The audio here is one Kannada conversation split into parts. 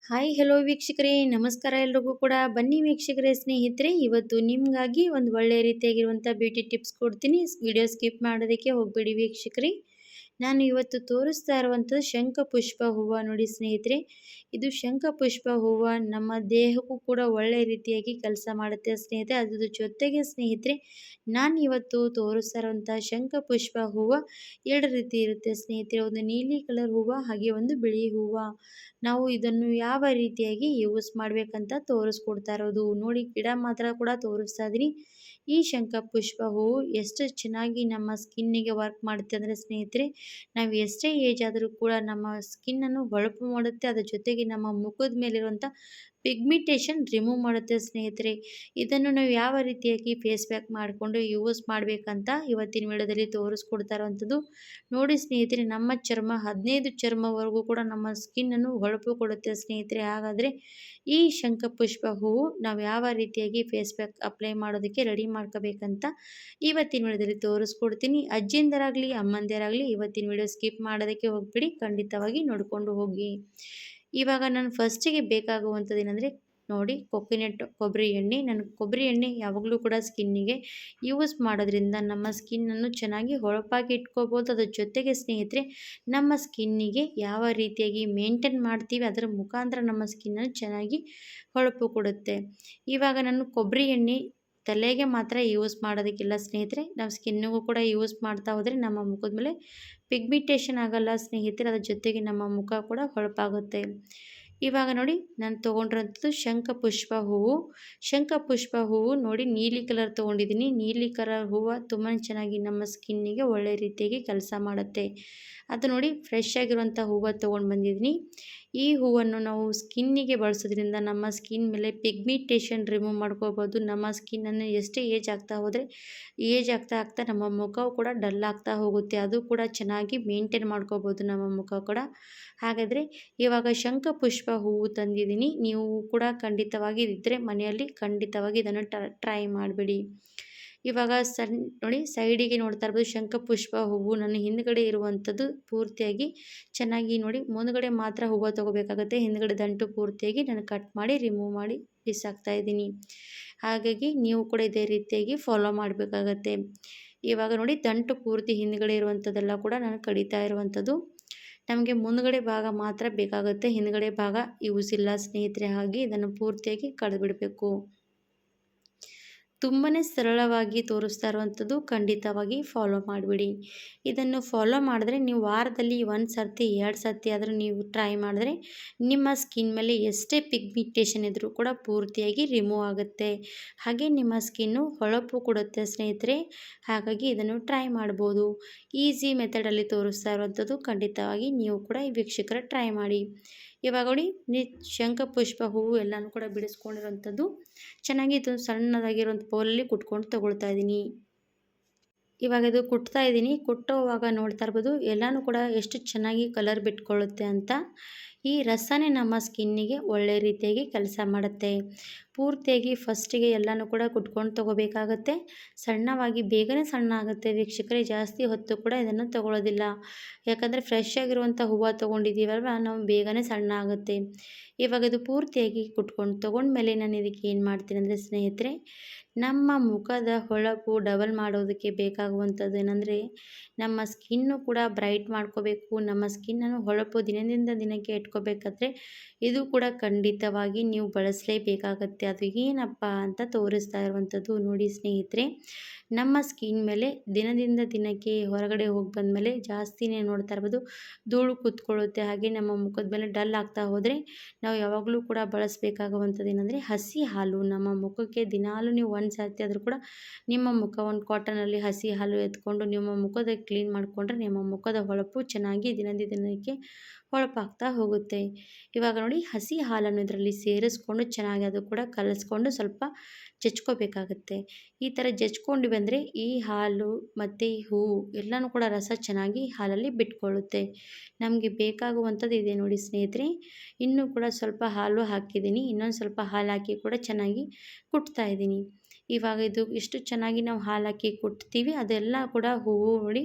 ಹಾಯ್ ಹೆಲೋ ವೀಕ್ಷಕರೇ, ನಮಸ್ಕಾರ ಎಲ್ರಿಗೂ ಕೂಡ. ಬನ್ನಿ ವೀಕ್ಷಕರೇ, ಸ್ನೇಹಿತರೆ, ಇವತ್ತು ನಿಮಗಾಗಿ ಒಂದು ಒಳ್ಳೆ ರೀತಿಯಾಗಿರುವಂಥ ಬ್ಯೂಟಿ ಟಿಪ್ಸ್ ಕೊಡ್ತೀನಿ. ವಿಡಿಯೋ ಸ್ಕಿಪ್ ಮಾಡೋದಕ್ಕೆ ಹೋಗಬೇಡಿ ವೀಕ್ಷಕರೇ. ನಾನು ಇವತ್ತು ತೋರಿಸ್ತಾ ಇರುವಂಥದ್ದು ಶಂಖಪುಷ್ಪ ಹೂವು. ನೋಡಿ ಸ್ನೇಹಿತರೆ, ಇದು ಶಂಖಪುಷ್ಪ ಹೂವು ನಮ್ಮ ದೇಹಕ್ಕೂ ಕೂಡ ಒಳ್ಳೆ ರೀತಿಯಾಗಿ ಕೆಲಸ ಮಾಡುತ್ತೆ ಸ್ನೇಹಿತರೆ. ಅದ್ರ ಜೊತೆಗೆ ಸ್ನೇಹಿತರೆ, ನಾನು ಇವತ್ತು ತೋರಿಸ್ತಾ ಇರುವಂಥ ಶಂಖಪುಷ್ಪ ಹೂವು ಎರಡು ರೀತಿ ಇರುತ್ತೆ ಸ್ನೇಹಿತರೆ. ಒಂದು ನೀಲಿ ಕಲರ್ ಹೂವು, ಹಾಗೆ ಒಂದು ಬಿಳಿ ಹೂವು. ನಾವು ಇದನ್ನು ಯಾವ ರೀತಿಯಾಗಿ ಯೂಸ್ ಮಾಡಬೇಕಂತ ತೋರಿಸ್ಕೊಡ್ತಾ ಇರೋದು. ನೋಡಿ, ಗಿಡ ಮಾತ್ರ ಕೂಡ ತೋರಿಸ್ತಾ ಇದ್ದೀನಿ. ಈ ಶಂಖಪುಷ್ಪ ಹೂವು ಎಷ್ಟು ಚೆನ್ನಾಗಿ ನಮ್ಮ ಸ್ಕಿನ್ನಿಗೆ ವರ್ಕ್ ಮಾಡುತ್ತೆ ಅಂದರೆ ಸ್ನೇಹಿತರೆ, ನಾವು ಎಷ್ಟೇ ಏಜ್ ಆದರೂ ಕೂಡ ನಮ್ಮ ಸ್ಕಿನ್ನನ್ನು ಹೊಳಪು ಮಾಡುತ್ತೆ. ಅದರ ಜೊತೆಗೆ ನಮ್ಮ ಮುಖದ ಮೇಲಿರುವಂಥ ಪಿಗ್ಮಿಟೇಷನ್ ರಿಮೂವ್ ಮಾಡುತ್ತೆ ಸ್ನೇಹಿತರೆ. ಇದನ್ನು ನಾವು ಯಾವ ರೀತಿಯಾಗಿ ಫೇಸ್ ಪ್ಯಾಕ್ ಮಾಡಿಕೊಂಡು ಯೂಸ್ ಮಾಡಬೇಕಂತ ಇವತ್ತಿನ ವಿಡಿಯೋದಲ್ಲಿ ತೋರಿಸ್ಕೊಡ್ತಾ ಇರೋವಂಥದ್ದು. ನೋಡಿ ಸ್ನೇಹಿತರೆ, ನಮ್ಮ ಚರ್ಮ 15 ಚರ್ಮವರೆಗೂ ಕೂಡ ನಮ್ಮ ಸ್ಕಿನ್ನನ್ನು ಹೊಳಪು ಕೊಡುತ್ತೆ ಸ್ನೇಹಿತರೆ. ಹಾಗಾದರೆ ಈ ಶಂಖಪುಷ್ಪ ಹೂವು ನಾವು ಯಾವ ರೀತಿಯಾಗಿ ಫೇಸ್ ಪ್ಯಾಕ್ ಅಪ್ಲೈ ಮಾಡೋದಕ್ಕೆ ರೆಡಿ ಮಾಡ್ಕೋಬೇಕಂತ ಇವತ್ತಿನ ವಿಡಿಯೋದಲ್ಲಿ ತೋರಿಸ್ಕೊಡ್ತೀನಿ. ಅಜ್ಜಿಂದರಾಗಲಿ ಅಮ್ಮಂದಿರಾಗಲಿ ಇವತ್ತಿನ ವಿಡಿಯೋ ಸ್ಕಿಪ್ ಮಾಡೋದಕ್ಕೆ ಹೋಗ್ಬಿಡಿ, ಖಂಡಿತವಾಗಿ ನೋಡಿಕೊಂಡು ಹೋಗಿ. ಇವಾಗ ನಾನು ಫಸ್ಟಿಗೆ ಬೇಕಾಗುವಂಥದ್ದು ಏನಂದರೆ, ನೋಡಿ, ಕೊಬ್ಬರಿ ಎಣ್ಣೆ. ನಾನು ಕೊಬ್ಬರಿ ಎಣ್ಣೆ ಯಾವಾಗಲೂ ಕೂಡ ಸ್ಕಿನ್ನಿಗೆ ಯೂಸ್ ಮಾಡೋದ್ರಿಂದ ನಮ್ಮ ಸ್ಕಿನ್ನನ್ನು ಚೆನ್ನಾಗಿ ಹೊಳಪಾಗಿ ಇಟ್ಕೋಬೋದು. ಅದ್ರ ಜೊತೆಗೆ ಸ್ನೇಹಿತರೆ, ನಮ್ಮ ಸ್ಕಿನ್ನಿಗೆ ಯಾವ ರೀತಿಯಾಗಿ ಮೇಂಟೈನ್ ಮಾಡ್ತೀವಿ ಅದರ ಮುಖಾಂತರ ನಮ್ಮ ಸ್ಕಿನ್ನನ್ನು ಚೆನ್ನಾಗಿ ಹೊಳಪು ಕೊಡುತ್ತೆ. ಇವಾಗ ನಾನು ಕೊಬ್ಬರಿ ಎಣ್ಣೆ ತಲೆಗೆ ಮಾತ್ರ ಯೂಸ್ ಮಾಡೋದಕ್ಕಿಲ್ಲ ಸ್ನೇಹಿತರೆ, ನಾವು ಸ್ಕಿನ್ನಿಗೂ ಕೂಡ ಯೂಸ್ ಮಾಡ್ತಾ ಹೋದರೆ ನಮ್ಮ ಮುಖದ ಮೇಲೆ ಪಿಗ್ಮಿಟೇಷನ್ ಆಗಲ್ಲ ಸ್ನೇಹಿತರೆ. ಅದ್ರ ಜೊತೆಗೆ ನಮ್ಮ ಮುಖ ಕೂಡ ಹೊಳಪಾಗುತ್ತೆ. ಇವಾಗ ನೋಡಿ, ನಾನು ತೊಗೊಂಡಿರೋಂಥದ್ದು ಶಂಖಪುಷ್ಪ ಹೂವು. ಶಂಖಪುಷ್ಪ ಹೂವು ನೋಡಿ, ನೀಲಿ ಕಲರ್ ತೊಗೊಂಡಿದ್ದೀನಿ. ನೀಲಿ ಕಲರ್ ಹೂವು ತುಂಬಾ ಚೆನ್ನಾಗಿ ನಮ್ಮ ಸ್ಕಿನ್ನಿಗೆ ಒಳ್ಳೆ ರೀತಿಯಾಗಿ ಕೆಲಸ ಮಾಡುತ್ತೆ. ಅದು ನೋಡಿ, ಫ್ರೆಶ್ ಆಗಿರುವಂಥ ಹೂವು ತೊಗೊಂಡು ಬಂದಿದ್ದೀನಿ. ಈ ಹೂವನ್ನು ನಾವು ಸ್ಕಿನ್ನಿಗೆ ಬಳಸೋದ್ರಿಂದ ನಮ್ಮ ಸ್ಕಿನ್ ಮೇಲೆ ಪಿಗ್ಮಿಟೇಷನ್ ರಿಮೂವ್ ಮಾಡ್ಕೋಬೋದು. ನಮ್ಮ ಸ್ಕಿನ್ನನ್ನು ಎಷ್ಟೇ ಏಜ್ ಆಗ್ತಾ ಹೋದರೆ ಏಜ್ ಆಗ್ತಾ ಆಗ್ತಾ ನಮ್ಮ ಮುಖವು ಕೂಡ ಡಲ್ ಆಗ್ತಾ ಹೋಗುತ್ತೆ. ಅದು ಕೂಡ ಚೆನ್ನಾಗಿ ಮೇಂಟೈನ್ ಮಾಡ್ಕೋಬೋದು ನಮ್ಮ ಮುಖ ಕೂಡ. ಹಾಗಾದರೆ ಇವಾಗ ಶಂಖಪುಷ್ಪ ಹೂವು ತಂದಿದ್ದೀನಿ. ನೀವು ಕೂಡ ಖಂಡಿತವಾಗಿ ಇದ್ದರೆ ಮನೆಯಲ್ಲಿ ಖಂಡಿತವಾಗಿ ಇದನ್ನು ಟ್ರೈ ಮಾಡಿಬಿಡಿ. ಇವಾಗ ನೋಡಿ, ಸೈಡಿಗೆ ನೋಡ್ತಾ ಇರ್ಬೋದು ಶಂಖಪುಷ್ಪ ಹೂವು. ನನ್ನ ಹಿಂದ್ಗಡೆ ಇರುವಂಥದ್ದು ಪೂರ್ತಿಯಾಗಿ ಚೆನ್ನಾಗಿ ನೋಡಿ, ಮುಂದ್ಗಡೆ ಮಾತ್ರ ಹೂವು ತೊಗೋಬೇಕಾಗುತ್ತೆ. ಹಿಂದ್ಗಡೆ ದಂಟು ಪೂರ್ತಿಯಾಗಿ ನಾನು ಕಟ್ ಮಾಡಿ ರಿಮೂವ್ ಮಾಡಿ ಬಿಸಾಕ್ತಾ ಇದ್ದೀನಿ. ಹಾಗಾಗಿ ನೀವು ಕೂಡ ಇದೇ ರೀತಿಯಾಗಿ ಫಾಲೋ ಮಾಡಬೇಕಾಗತ್ತೆ. ಇವಾಗ ನೋಡಿ, ದಂಟು ಪೂರ್ತಿ ಹಿಂದ್ಗಡೆ ಇರುವಂಥದ್ದೆಲ್ಲ ಕೂಡ ನಾನು ಕಡಿತಾ ಇರುವಂಥದ್ದು. ನಮಗೆ ಮುಂದ್ಗಡೆ ಭಾಗ ಮಾತ್ರ ಬೇಕಾಗುತ್ತೆ, ಹಿಂದ್ಗಡೆ ಭಾಗ ಯೂಸ್ ಇಲ್ಲ ಸ್ನೇಹಿತರೆ. ಹಾಗೆ ಇದನ್ನು ಪೂರ್ತಿಯಾಗಿ ಕಡಿದ್ಬಿಡಬೇಕು. ತುಂಬಾ ಸರಳವಾಗಿ ತೋರಿಸ್ತಾ ಇರುವಂಥದ್ದು, ಖಂಡಿತವಾಗಿ ಫಾಲೋ ಮಾಡಿಬಿಡಿ. ಇದನ್ನು ಫಾಲೋ ಮಾಡಿದ್ರೆ ನೀವು ವಾರದಲ್ಲಿ 1 ಸರ್ತಿ 2 ಸರ್ತಿ ಆದರೂ ನೀವು ಟ್ರೈ ಮಾಡಿದ್ರೆ ನಿಮ್ಮ ಸ್ಕಿನ್ ಮೇಲೆ ಎಷ್ಟೇ ಪಿಗ್ಮಿಟೇಷನ್ ಇದ್ದರೂ ಕೂಡ ಪೂರ್ತಿಯಾಗಿ ರಿಮೂವ್ ಆಗುತ್ತೆ. ಹಾಗೆ ನಿಮ್ಮ ಸ್ಕಿನ್ನು ಹೊಳಪು ಕೊಡುತ್ತೆ ಸ್ನೇಹಿತರೆ. ಹಾಗಾಗಿ ಇದನ್ನು ಟ್ರೈ ಮಾಡ್ಬೋದು. ಈಸಿ ಮೆಥಡಲ್ಲಿ ತೋರಿಸ್ತಾ ಇರುವಂಥದ್ದು, ಖಂಡಿತವಾಗಿ ನೀವು ಕೂಡ ಈ ವೀಕ್ಷಕರ ಟ್ರೈ ಮಾಡಿ. ಇವಾಗ ನೋಡಿ, ಶಂಖಪುಷ್ಪ ಹೂವು ಎಲ್ಲನೂ ಕೂಡ ಬಿಡಿಸ್ಕೊಂಡಿರೋಂಥದ್ದು ಚೆನ್ನಾಗಿ ಇದು ಸಣ್ಣದಾಗಿರೋಂಥ ಬೌಲಲ್ಲಿ ಕುಟ್ಕೊಂಡು ತೊಗೊಳ್ತಾ ಇದ್ದೀನಿ. ಇವಾಗ ಇದು ಕುಟ್ತಾ ಇದ್ದೀನಿ. ಕುಟ್ಟೋವಾಗ ನೋಡ್ತಾ ಇರ್ಬೋದು ಎಲ್ಲನೂ ಕೂಡ ಎಷ್ಟು ಚೆನ್ನಾಗಿ ಕಲರ್ ಬಿಟ್ಕೊಳ್ಳುತ್ತೆ ಅಂತ. ಈ ರಸನೇ ನಮ್ಮ ಸ್ಕಿನ್ನಿಗೆ ಒಳ್ಳೆ ರೀತಿಯಾಗಿ ಕೆಲಸ ಮಾಡುತ್ತೆ. ಪೂರ್ತಿಯಾಗಿ ಫಸ್ಟಿಗೆ ಎಲ್ಲನೂ ಕೂಡ ಕುಟ್ಕೊಂಡು ತೊಗೋಬೇಕಾಗತ್ತೆ. ಸಣ್ಣವಾಗಿ ಬೇಗನೆ ಸಣ್ಣ ಆಗುತ್ತೆ ವೀಕ್ಷಕರೇ. ಜಾಸ್ತಿ ಹೊತ್ತು ಕೂಡ ಇದನ್ನು ತೊಗೊಳ್ಳೋದಿಲ್ಲ. ಯಾಕಂದರೆ ಫ್ರೆಶ್ ಆಗಿರುವಂಥ ಹೂವು ತೊಗೊಂಡಿದ್ದೀವಲ್ವ, ನಾವು ಬೇಗನೆ ಸಣ್ಣ ಆಗುತ್ತೆ. ಇವಾಗ ಇದು ಪೂರ್ತಿಯಾಗಿ ಕುಟ್ಕೊಂಡು ತೊಗೊಂಡ್ಮೇಲೆ ನಾನು ಇದಕ್ಕೆ ಏನು ಮಾಡ್ತೀನಿ ಅಂದರೆ ಸ್ನೇಹಿತರೆ, ನಮ್ಮ ಮುಖದ ಹೊಳಪು ಡಬಲ್ ಮಾಡೋದಕ್ಕೆ ಬೇಕಾಗುವಂಥದ್ದು ಏನಂದರೆ, ನಮ್ಮ ಸ್ಕಿನ್ನು ಕೂಡ ಬ್ರೈಟ್ ಮಾಡ್ಕೋಬೇಕು. ನಮ್ಮ ಸ್ಕಿನ್ನನ್ನು ಹೊಳಪು ದಿನದಿಂದ ದಿನಕ್ಕೆ ಇಟ್ಕೋಬೇಕಾದ್ರೆ ಇದು ಕೂಡ ಖಂಡಿತವಾಗಿ ನೀವು ಬಳಸಲೇಬೇಕಾಗತ್ತೆ. ಅದು ಏನಪ್ಪ ಅಂತ ತೋರಿಸ್ತಾ ಇರುವಂಥದ್ದು. ನೋಡಿ ಸ್ನೇಹಿತರೆ, ನಮ್ಮ ಸ್ಕಿನ್ ಮೇಲೆ ದಿನದಿಂದ ದಿನಕ್ಕೆ ಹೊರಗಡೆ ಹೋಗಿ ಬಂದಮೇಲೆ ಜಾಸ್ತಿನೇ ನೋಡ್ತಾ ಇರ್ಬೋದು ಧೂಳು ಕೂತ್ಕೊಳ್ಳುತ್ತೆ. ಹಾಗೆ ನಮ್ಮ ಮುಖದ ಮೇಲೆ ಡಲ್ ಆಗ್ತಾ ಹೋದರೆ ನಾವು ಯಾವಾಗಲೂ ಕೂಡ ಬಳಸಬೇಕಾಗುವಂಥದ್ದು ಏನಂದರೆ ಹಸಿ ಹಾಲು. ನಮ್ಮ ಮುಖಕ್ಕೆ ದಿನಾಲೂ ನೀವು 1 ಸರ್ತಿ ಆದರೂ ಕೂಡ ನಿಮ್ಮ ಮುಖ ಒಂದು ಕಾಟನಲ್ಲಿ ಹಸಿ ಹಾಲು ಎತ್ಕೊಂಡು ನಿಮ್ಮ ಮುಖದ ಕ್ಲೀನ್ ಮಾಡಿಕೊಂಡ್ರೆ ನಿಮ್ಮ ಮುಖದ ಹೊಳಪು ಚೆನ್ನಾಗಿ ದಿನದಿಂದ ದಿನಕ್ಕೆ ಹೊಳಪಾಗ್ತಾ ಹೋಗುತ್ತೆ. ಇವಾಗ ನೋಡಿ, ಹಸಿ ಹಾಲನ್ನು ಇದರಲ್ಲಿ ಸೇರಿಸ್ಕೊಂಡು ಚೆನ್ನಾಗಿ ಅದು ಕೂಡ ಕಲಿಸ್ಕೊಂಡು ಸ್ವಲ್ಪ ಜಜ್ಕೋಬೇಕಾಗತ್ತೆ. ಈ ಥರ ಜಜ್ಕೊಂಡು ಬಂದರೆ ಈ ಹಾಲು ಮತ್ತು ಈ ಹೂವು ಎಲ್ಲನೂ ಕೂಡ ರಸ ಚೆನ್ನಾಗಿ ಹಾಲಲ್ಲಿ ಬಿಟ್ಕೊಳ್ಳುತ್ತೆ. ನಮಗೆ ಬೇಕಾಗುವಂಥದ್ದು ಇದೆ ನೋಡಿ ಸ್ನೇಹಿತರೆ. ಇನ್ನೂ ಕೂಡ ಸ್ವಲ್ಪ ಹಾಲು ಹಾಕಿದ್ದೀನಿ. ಇನ್ನೊಂದು ಸ್ವಲ್ಪ ಹಾಲು ಹಾಕಿ ಕೂಡ ಚೆನ್ನಾಗಿ ಕುಟ್ತಾ ಇದ್ದೀನಿ. ಇವಾಗ ಇದು ಎಷ್ಟು ಚೆನ್ನಾಗಿ ನಾವು ಹಾಲು ಹಾಕಿ ಕುಟ್ತೀವಿ ಅದೆಲ್ಲ ಕೂಡ ಹೂವು ನೋಡಿ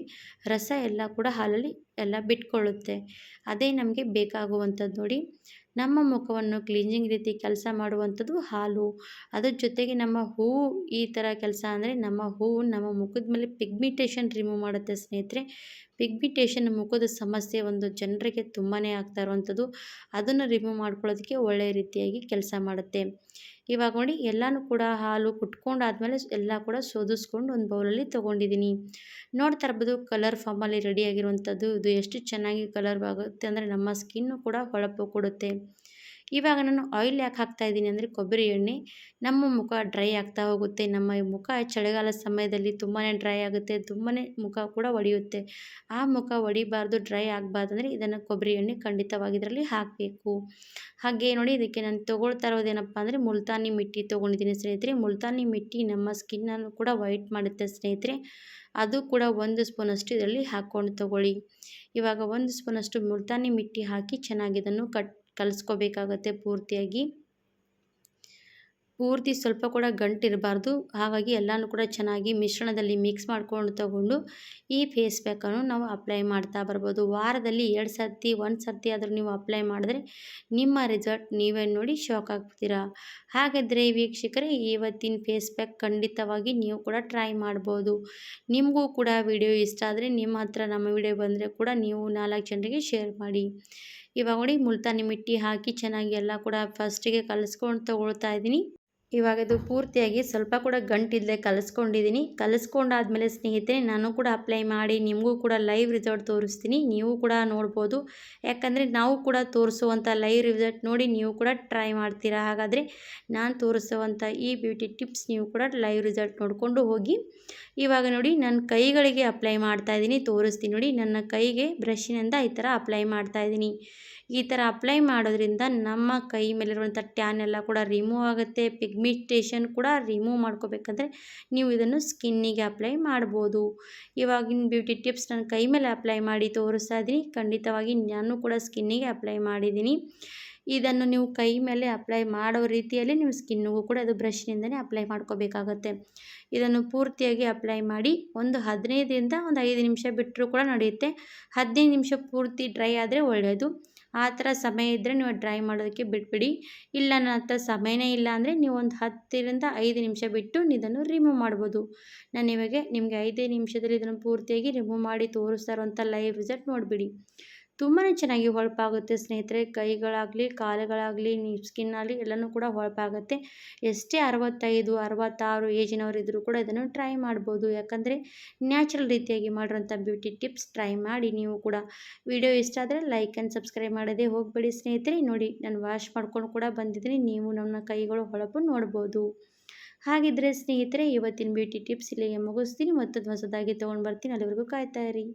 ರಸ ಎಲ್ಲ ಕೂಡ ಹಾಲಲ್ಲಿ ಎಲ್ಲ ಬಿಟ್ಕೊಳ್ಳುತ್ತೆ. ಅದೇ ನಮಗೆ ಬೇಕಾಗುವಂಥದ್ದು ನೋಡಿ. ನಮ್ಮ ಮುಖವನ್ನು ಕ್ಲೀನ್ಸಿಂಗ್ ರೀತಿ ಕೆಲಸ ಮಾಡುವಂಥದ್ದು ಹಾಲು. ಅದ್ರ ಜೊತೆಗೆ ನಮ್ಮ ಹೂವು ಈ ಥರ ಕೆಲಸ ಅಂದರೆ ನಮ್ಮ ಹೂವು ನಮ್ಮ ಮುಖದ ಮೇಲೆ ಪಿಗ್ಮಿಟೇಷನ್ ರಿಮೂವ್ ಮಾಡುತ್ತೆ ಸ್ನೇಹಿತರೆ. ಪಿಗ್ಮಿಟೇಷನ್ ಮುಖದ ಸಮಸ್ಯೆ ಒಂದು ಜನರಿಗೆ ತುಂಬಾ ಆಗ್ತಾ ಇರುವಂಥದ್ದು. ಅದನ್ನು ರಿಮೂವ್ ಮಾಡ್ಕೊಳ್ಳೋದಕ್ಕೆ ಒಳ್ಳೆಯ ರೀತಿಯಾಗಿ ಕೆಲಸ ಮಾಡುತ್ತೆ. ಇವಾಗ ನೋಡಿ ಎಲ್ಲನೂ ಕೂಡ ಹಾಲು ಕುಟ್ಕೊಂಡಾದ್ಮೇಲೆ ಎಲ್ಲ ಕೂಡ ಶೋಧಿಸ್ಕೊಂಡು ಒಂದು ಬೌಲಲ್ಲಿ ತೊಗೊಂಡಿದ್ದೀನಿ. ನೋಡ್ತಾ ಇರ್ಬೋದು ಕಲರ್ ಫಾರ್ಮಲ್ಲಿ ರೆಡಿಯಾಗಿರುವಂಥದ್ದು. ಇದು ಎಷ್ಟು ಚೆನ್ನಾಗಿ ಕಲರ್ ಆಗುತ್ತೆ ಅಂದರೆ ನಮ್ಮ ಸ್ಕಿನ್ನು ಕೂಡ ಹೊಳಪು ಕೊಡುತ್ತೆ. ಇವಾಗ ನಾನು ಆಯಿಲ್ ಯಾಕೆ ಹಾಕ್ತಾಯಿದ್ದೀನಿ ಅಂದರೆ ಕೊಬ್ಬರಿ ಎಣ್ಣೆ. ನಮ್ಮ ಮುಖ ಡ್ರೈ ಆಗ್ತಾ ಹೋಗುತ್ತೆ. ನಮ್ಮ ಮುಖ ಚಳಿಗಾಲ ಸಮಯದಲ್ಲಿ ತುಂಬಾ ಡ್ರೈ ಆಗುತ್ತೆ. ತುಂಬಾ ಮುಖ ಕೂಡ ಒಡೆಯುತ್ತೆ. ಆ ಮುಖ ಒಡಿಬಾರ್ದು, ಡ್ರೈ ಆಗಬಾರ್ದಂದ್ರೆ ಇದನ್ನು ಕೊಬ್ಬರಿ ಎಣ್ಣೆ ಖಂಡಿತವಾಗಿ ಇದರಲ್ಲಿ ಹಾಕಬೇಕು. ಹಾಗೆ ನೋಡಿ ಇದಕ್ಕೆ ನಾನು ತೊಗೊಳ್ತಾ ಇರೋದೇನಪ್ಪ ಅಂದರೆ ಮುಲ್ತಾನಿ ಮಿಟ್ಟಿ ತೊಗೊಂಡಿದ್ದೀನಿ ಸ್ನೇಹಿತರೆ. ಮುಲ್ತಾನಿ ಮಿಟ್ಟಿ ನಮ್ಮ ಸ್ಕಿನ್ನನ್ನು ಕೂಡ ವೈಟ್ ಮಾಡುತ್ತೆ ಸ್ನೇಹಿತರೆ. ಅದು ಕೂಡ 1 ಸ್ಪೂನಷ್ಟು ಇದರಲ್ಲಿ ಹಾಕ್ಕೊಂಡು ತೊಗೊಳ್ಳಿ. ಇವಾಗ 1 ಸ್ಪೂನಷ್ಟು ಮುಲ್ತಾನಿ ಮಿಟ್ಟಿ ಹಾಕಿ ಚೆನ್ನಾಗಿ ಇದನ್ನು ಕಲಿಸ್ಕೋಬೇಕಾಗತ್ತೆ ಪೂರ್ತಿಯಾಗಿ. ಪೂರ್ತಿ ಸ್ವಲ್ಪ ಕೂಡ ಗಂಟಿರಬಾರ್ದು. ಹಾಗಾಗಿ ಎಲ್ಲನೂ ಕೂಡ ಚೆನ್ನಾಗಿ ಮಿಶ್ರಣದಲ್ಲಿ ಮಿಕ್ಸ್ ಮಾಡ್ಕೊಂಡು ತಗೊಂಡು ಈ ಫೇಸ್ ಪ್ಯಾಕನ್ನು ನಾವು ಅಪ್ಲೈ ಮಾಡ್ತಾ ಬರ್ಬೋದು. ವಾರದಲ್ಲಿ 2 ಸರ್ತಿ 1 ಸರ್ತಿ ಆದರೂ ನೀವು ಅಪ್ಲೈ ಮಾಡಿದ್ರೆ ನಿಮ್ಮ ರಿಸಲ್ಟ್ ನೀವೇ ನೋಡಿ ಶಾಕ್ ಆಗ್ತೀರಾ. ಹಾಗಾದರೆ ವೀಕ್ಷಕರೇ ಇವತ್ತಿನ ಫೇಸ್ ಪ್ಯಾಕ್ ಖಂಡಿತವಾಗಿ ನೀವು ಕೂಡ ಟ್ರೈ ಮಾಡ್ಬೋದು. ನಿಮಗೂ ಕೂಡ ವಿಡಿಯೋ ಇಷ್ಟ ಆದರೆ ನಿಮ್ಮ ಹತ್ರ ನಮ್ಮ ವಿಡಿಯೋ ಬಂದರೆ ಕೂಡ ನೀವು 4 ಜನರಿಗೆ ಶೇರ್ ಮಾಡಿ. ಇವಾಗ ನೋಡಿ ಮುಲ್ತಾನಿ ಮಿಟ್ಟಿ ಹಾಕಿ ಚೆನ್ನಾಗಿ ಎಲ್ಲ ಕೂಡ ಫಸ್ಟಿಗೆ ಕಲಿಸ್ಕೊಂಡು ತೊಗೊಳ್ತಾ ಇದ್ದೀನಿ. ಇವಾಗ ಇದು ಪೂರ್ತಿಯಾಗಿ ಸ್ವಲ್ಪ ಕೂಡ ಗಂಟಿಲ್ಲದೆ ಕಲಿಸ್ಕೊಂಡಿದ್ದೀನಿ. ಕಲಿಸ್ಕೊಂಡಾದ್ಮೇಲೆ ಸ್ನೇಹಿತರೆ ನಾನು ಕೂಡ ಅಪ್ಲೈ ಮಾಡಿ ನಿಮಗೂ ಕೂಡ ಲೈವ್ ರಿಸಲ್ಟ್ ತೋರಿಸ್ತೀನಿ. ನೀವು ಕೂಡ ನೋಡ್ಬೋದು. ಯಾಕಂದರೆ ನಾವು ಕೂಡ ತೋರಿಸುವಂಥ ಲೈವ್ ರಿಸಲ್ಟ್ ನೋಡಿ ನೀವು ಕೂಡ ಟ್ರೈ ಮಾಡ್ತೀರಾ. ಹಾಗಾದರೆ ನಾನು ತೋರಿಸುವಂಥ ಈ ಬ್ಯೂಟಿ ಟಿಪ್ಸ್ ನೀವು ಕೂಡ ಲೈವ್ ರಿಸಲ್ಟ್ ನೋಡಿಕೊಂಡು ಹೋಗಿ. ಇವಾಗ ನೋಡಿ ನನ್ನ ಕೈಗಳಿಗೆ ಅಪ್ಲೈ ಮಾಡ್ತಾಯಿದ್ದೀನಿ, ತೋರಿಸ್ತೀನಿ ನೋಡಿ. ನನ್ನ ಕೈಗೆ ಬ್ರಷಿನಿಂದ ಈ ಥರ ಅಪ್ಲೈ ಮಾಡ್ತಾಯಿದ್ದೀನಿ. ಈ ಥರ ಅಪ್ಲೈ ಮಾಡೋದ್ರಿಂದ ನಮ್ಮ ಕೈ ಮೇಲಿರುವಂಥ ಟ್ಯಾನ್ ಎಲ್ಲ ಕೂಡ ರಿಮೂವ್ ಆಗುತ್ತೆ. ಪಿಗ್ಮಿಟೇಷನ್ ಕೂಡ ರಿಮೂವ್ ಮಾಡ್ಕೋಬೇಕಂದ್ರೆ ನೀವು ಇದನ್ನು ಸ್ಕಿನ್ನಿಗೆ ಅಪ್ಲೈ ಮಾಡ್ಬೋದು. ಇವಾಗಿನ ಬ್ಯೂಟಿ ಟಿಪ್ಸ್ ನನ್ನ ಕೈ ಮೇಲೆ ಅಪ್ಲೈ ಮಾಡಿ ತೋರಿಸ್ತಾ ಇದ್ದೀನಿ. ಖಂಡಿತವಾಗಿ ನಾನು ಕೂಡ ಸ್ಕಿನ್ನಿಗೆ ಅಪ್ಲೈ ಮಾಡಿದ್ದೀನಿ. ಇದನ್ನು ನೀವು ಕೈ ಮೇಲೆ ಅಪ್ಲೈ ಮಾಡೋ ರೀತಿಯಲ್ಲಿ ನೀವು ಸ್ಕಿನ್ನಿಗೂ ಕೂಡ ಅದು ಬ್ರಷ್ನಿಂದನೇ ಅಪ್ಲೈ ಮಾಡ್ಕೋಬೇಕಾಗತ್ತೆ. ಇದನ್ನು ಪೂರ್ತಿಯಾಗಿ ಅಪ್ಲೈ ಮಾಡಿ ಒಂದು 15ರಿಂದ ಒಂದು 5 ನಿಮಿಷ ಬಿಟ್ಟರೂ ಕೂಡ ನಡೆಯುತ್ತೆ. 15 ನಿಮಿಷ ಪೂರ್ತಿ ಡ್ರೈ ಆದರೆ ಒಳ್ಳೆಯದು. ಆ ಥರ ಸಮಯ ಇದ್ದರೆ ನೀವು ಡ್ರೈ ಮಾಡೋದಕ್ಕೆ ಬಿಟ್ಬಿಡಿ. ಇಲ್ಲ ನನ್ನ ಹತ್ರ ಸಮಯನೇ ಇಲ್ಲ ಅಂದರೆ ನೀವು ಒಂದು 10ರಿಂದ 5 ನಿಮಿಷ ಬಿಟ್ಟು ಇದನ್ನು ರಿಮೂವ್ ಮಾಡ್ಬೋದು. ನಾನು ಇವಾಗ ನಿಮಗೆ 5 ನಿಮಿಷದಲ್ಲಿ ಇದನ್ನು ಪೂರ್ತಿಯಾಗಿ ರಿಮೂವ್ ಮಾಡಿ ತೋರಿಸ್ತಾ ಇರುವಂಥ ಲೈವ್ ರಿಸಲ್ಟ್ ನೋಡಿಬಿಡಿ. ತುಂಬಾ ಚೆನ್ನಾಗಿ ಹೊಳಪಾಗುತ್ತೆ ಸ್ನೇಹಿತರೆ. ಕೈಗಳಾಗಲಿ ಕಾಲುಗಳಾಗಲಿ ಸ್ಕಿನ್ನಾಗಲಿ ಎಲ್ಲನೂ ಕೂಡ ಹೊಳಪಾಗುತ್ತೆ. ಎಷ್ಟೇ 65 66 ಏಜಿನವರಿದ್ದರೂ ಕೂಡ ಇದನ್ನು ಟ್ರೈ ಮಾಡ್ಬೋದು. ಯಾಕಂದರೆ ನ್ಯಾಚುರಲ್ ರೀತಿಯಾಗಿ ಮಾಡಿರೋಂಥ ಬ್ಯೂಟಿ ಟಿಪ್ಸ್ ಟ್ರೈ ಮಾಡಿ ನೀವು ಕೂಡ. ವಿಡಿಯೋ ಇಷ್ಟ ಆದರೆ ಲೈಕ್ ಆ್ಯಂಡ್ ಸಬ್ಸ್ಕ್ರೈಬ್ ಮಾಡೋದೇ ಹೋಗಬೇಡಿ ಸ್ನೇಹಿತರೆ. ನೋಡಿ ನಾನು ವಾಶ್ ಮಾಡ್ಕೊಂಡು ಕೂಡ ಬಂದಿದ್ದೀನಿ. ನೀವು ನನ್ನ ಕೈಗಳು ಹೊಳಪು ನೋಡ್ಬೋದು. ಹಾಗಿದ್ದರೆ ಸ್ನೇಹಿತರೆ ಇವತ್ತಿನ ಬ್ಯೂಟಿ ಟಿಪ್ಸ್ ಇಲ್ಲಿಗೆ ಮುಗಿಸ್ತೀನಿ. ಮತ್ತೊಂದು ಹೊಸದಾಗಿ ತೊಗೊಂಡು ಬರ್ತೀನಿ. ಅಲ್ಲಿವರೆಗೂ ಕಾಯ್ತಾ ಇರಿ.